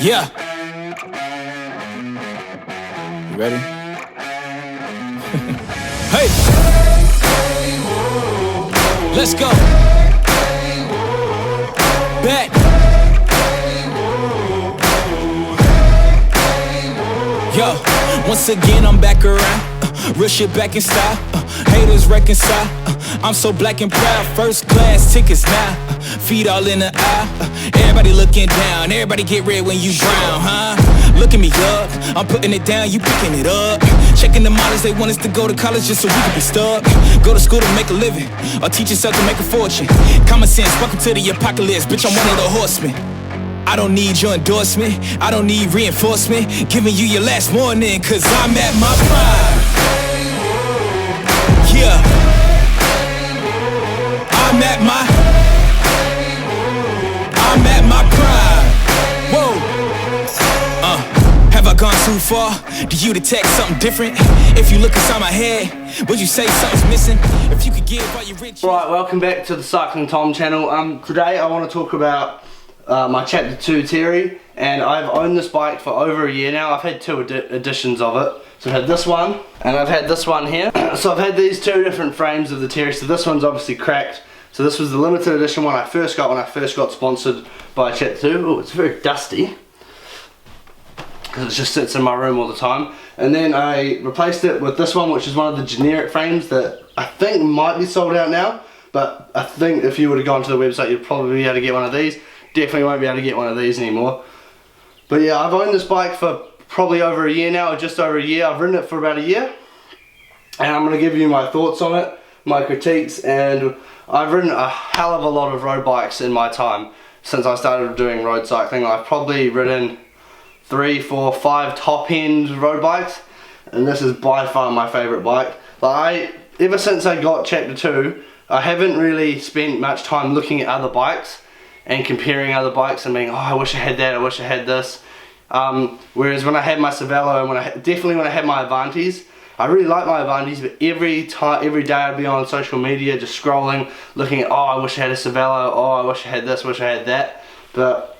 Yeah. You ready? Hey! Let's go! Back! Yo, once again I'm back around. Real shit back in style. Haters reconcile. I'm so black and proud. First class tickets now. Feet all in the aisle. Everybody looking down. Everybody get red when you drown, huh? Looking me up. I'm putting it down, you picking it up. Checking the models, they want us to go to college just so we can be stuck. Go to school to make a living, or teach yourself to make a fortune. Common sense, welcome to the apocalypse. Bitch, I'm one of the horsemen. I don't need your endorsement, I don't need reinforcement. Giving you your last warning, cause I'm at my prime. Yeah. I'm at my prime. Whoa. Have I gone too far? Do you detect something different? If you look inside my head, would you say something's missing? If you could give all your rich. Right, welcome back to the Cycling Tom channel. Today I want to talk about my Chapter 2 Terre, and I've owned this bike for over a year now. I've had two editions of it. So I've had this one, and I've had this one here. So I've had these two different frames of the Terre. So this one's obviously cracked. So this was the limited edition one I first got when I first got sponsored by Chapter 2. Oh, it's very dusty, because it just sits in my room all the time. And then I replaced it with this one, which is one of the generic frames that I think might be sold out now. But I think if you would have gone to the website, you'd probably be able to get one of these. Definitely won't be able to get one of these anymore. But yeah, I've owned this bike for probably over a year now, or just over a year. I've ridden it for about a year, and I'm going to give you my thoughts on it, my critiques, and I've ridden a hell of a lot of road bikes in my time since I started doing road cycling. I've probably ridden 3, 4, 5 top end road bikes, and this is by far my favourite bike. Ever since I got Chapter 2, I haven't really spent much time looking at other bikes and comparing other bikes and being, oh, I wish I had that, I wish I had this. Whereas when I had my Cervelo and definitely when I had my Avantis, I really like my Avantis, but every day I'd be on social media just scrolling, looking at, oh, I wish I had a Cervelo, oh, I wish I had this, wish I had that. But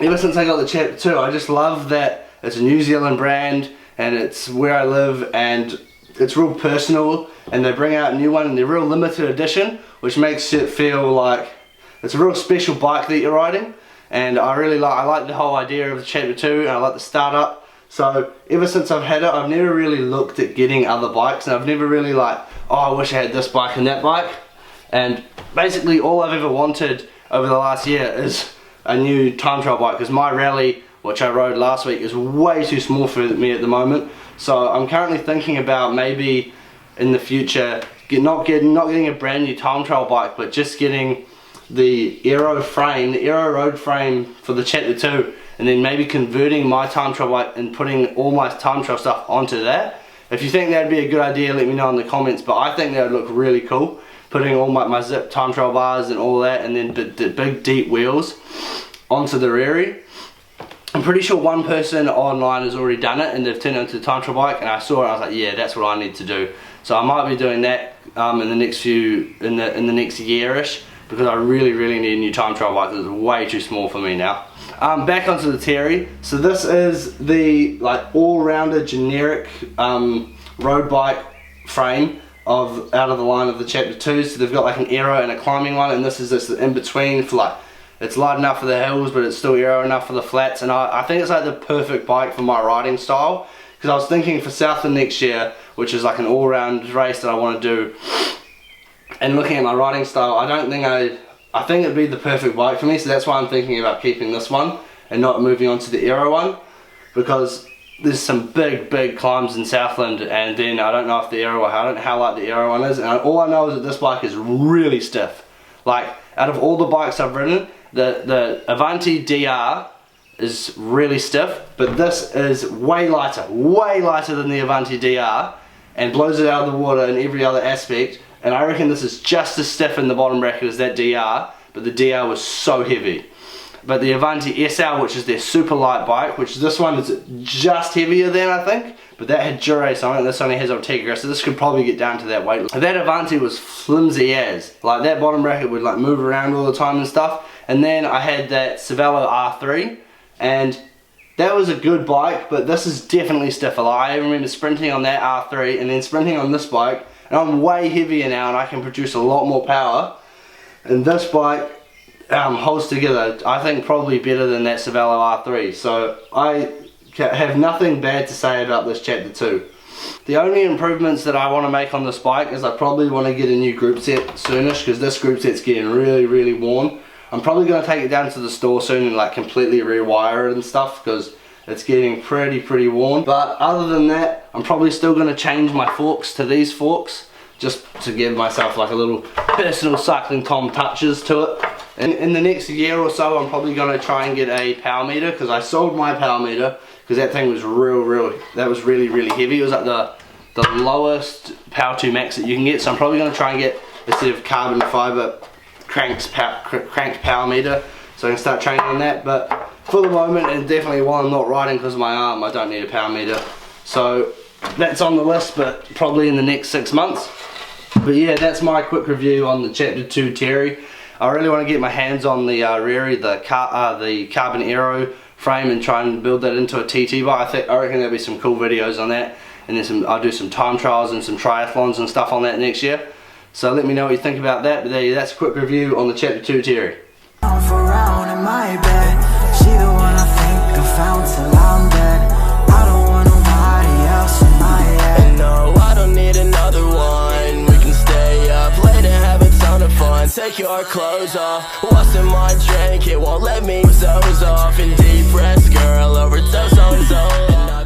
ever since I got the Chapter 2, I just love that it's a New Zealand brand and it's where I live and it's real personal, and they bring out a new one and they're real limited edition, which makes it feel like it's a real special bike that you're riding. And I like the whole idea of the Chapter 2, and I like the startup. So ever since I've had it, I've never really looked at getting other bikes, and I've never really like, oh, I wish I had this bike and that bike. And basically all I've ever wanted over the last year is a new time trial bike, because my Rally, which I rode last week, is way too small for me at the moment. So I'm currently thinking about maybe in the future not getting a brand new time trial bike, but just getting the aero frame, the aero road frame for the Chapter 2, and then maybe converting my time trial bike and putting all my time trial stuff onto that. If you think that'd be a good idea, let me know in the comments, but I think that would look really cool, putting all my zip time trial bars and all that, and then the big deep wheels onto the rear. I'm pretty sure one person online has already done it and they've turned it into a time trial bike, and I saw it and I was like, yeah, that's what I need to do. So I might be doing that in the next year-ish, because I really need a new time trial bike. It's way too small for me now. Back onto the Terre. So this is the all-rounder generic road bike frame out of the line of the Chapter 2. So they've got like an aero and a climbing one, and this is just in between for it's light enough for the hills, but it's still aero enough for the flats. And I think it's like the perfect bike for my riding style, because I was thinking for Southland next year, which is like an all-round race that I want to do, and looking at my riding style, I think it'd be the perfect bike for me. So that's why I'm thinking about keeping this one and not moving on to the aero one, because there's some big climbs in Southland, and then I don't know if the aero, I don't know how light the aero one is, and all I know is that this bike is really stiff. Like, out of all the bikes I've ridden, the Avanti DR is really stiff, but this is way lighter than the Avanti DR, and blows it out of the water in every other aspect. And I reckon this is just as stiff in the bottom bracket as that DR, but the DR was so heavy. But the Avanti SL, which is their super light bike, which this one is just heavier than, I think, but that had Dura-Ace on it, this only has Ultegra, so this could probably get down to that weight. That Avanti was flimsy as, like that bottom bracket would like move around all the time and stuff. And then I had that Cervelo R3, and that was a good bike, but this is definitely stiffer. Like, I remember sprinting on that R3 and then sprinting on this bike, and I'm way heavier now and I can produce a lot more power. And this bike holds together, I think, probably better than that Cervelo R3. So I have nothing bad to say about this Chapter 2. The only improvements that I want to make on this bike is I probably want to get a new group set soonish, because this group set's getting really worn. I'm probably going to take it down to the store soon and like completely rewire it and stuff, because it's getting pretty worn. But other than that, I'm probably still going to change my forks to these forks, just to give myself like a little personal Cycling Tom touches to it. And in the next year or so, I'm probably going to try and get a power meter, because I sold my power meter because that thing was really heavy. It was like the lowest Power 2 Max that you can get. So I'm probably going to try and get, instead of carbon fiber, cranked power meter, so I can start training on that. But for the moment, and definitely while I'm not riding because of my arm, I don't need a power meter. So that's on the list, but probably in the next 6 months. But yeah, that's my quick review on the Chapter 2 Terre. I really want to get my hands on the Rary, the carbon aero frame, and try and build that into a TT bike. I reckon there'll be some cool videos on that, and then I'll do some time trials and some triathlons and stuff on that next year. So let me know what you think about that. But there, that's a quick review on the Chapter 2 Terre. Around in my bed, she the one I think I found till I'm dead. I don't want nobody else in my head. And no, I don't need another one. We can stay up late and have a ton of fun. Take your clothes off. What's in my drink? It won't let me doze off. And deep breaths, girl, overdose on zone.